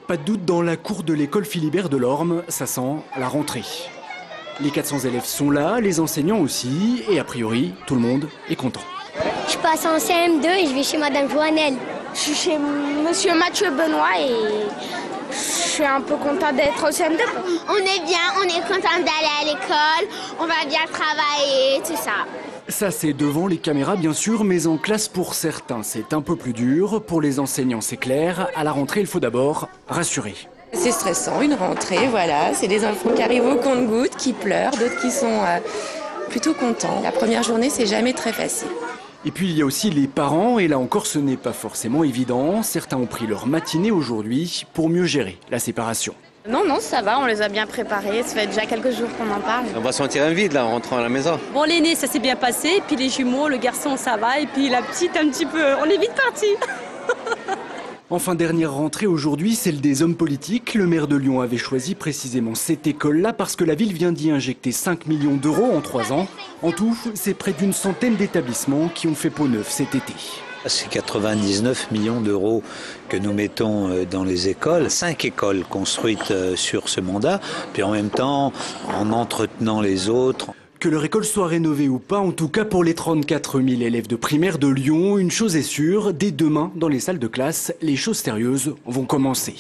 Pas de doute, dans la cour de l'école Philibert Delorme, ça sent la rentrée. Les 400 élèves sont là, les enseignants aussi, et a priori, tout le monde est content. Je passe en CM2 et je vais chez Madame Joannelle. Je suis chez Monsieur Mathieu Benoît et je suis un peu content d'être au CM2. On est bien, on est content d'aller à l'école, on va bien travailler, tout ça. Ça, c'est devant les caméras, bien sûr, mais en classe, pour certains, c'est un peu plus dur. Pour les enseignants, c'est clair. À la rentrée, il faut d'abord rassurer. C'est stressant, une rentrée, voilà. C'est des enfants qui arrivent au compte-gouttes, qui pleurent, d'autres qui sont plutôt contents. La première journée, c'est jamais très facile. Et puis, il y a aussi les parents, et là encore, ce n'est pas forcément évident. Certains ont pris leur matinée aujourd'hui pour mieux gérer la séparation. Non, ça va, on les a bien préparés. Ça fait déjà quelques jours qu'on en parle. On va sentir un vide là en rentrant à la maison. Bon, l'aîné, ça s'est bien passé. Et puis les jumeaux, le garçon, ça va. Et puis la petite, un petit peu. On est vite partis. Enfin, dernière rentrée aujourd'hui, celle des hommes politiques. Le maire de Lyon avait choisi précisément cette école-là parce que la ville vient d'y injecter 5 millions d'euros en 3 ans. En tout, c'est près d'une centaine d'établissements qui ont fait peau neuve cet été. C'est 99 millions d'euros que nous mettons dans les écoles, 5 écoles construites sur ce mandat, puis en même temps en entretenant les autres. Que leur école soit rénovée ou pas, en tout cas pour les 34 000 élèves de primaire de Lyon, une chose est sûre, dès demain dans les salles de classe, les choses sérieuses vont commencer.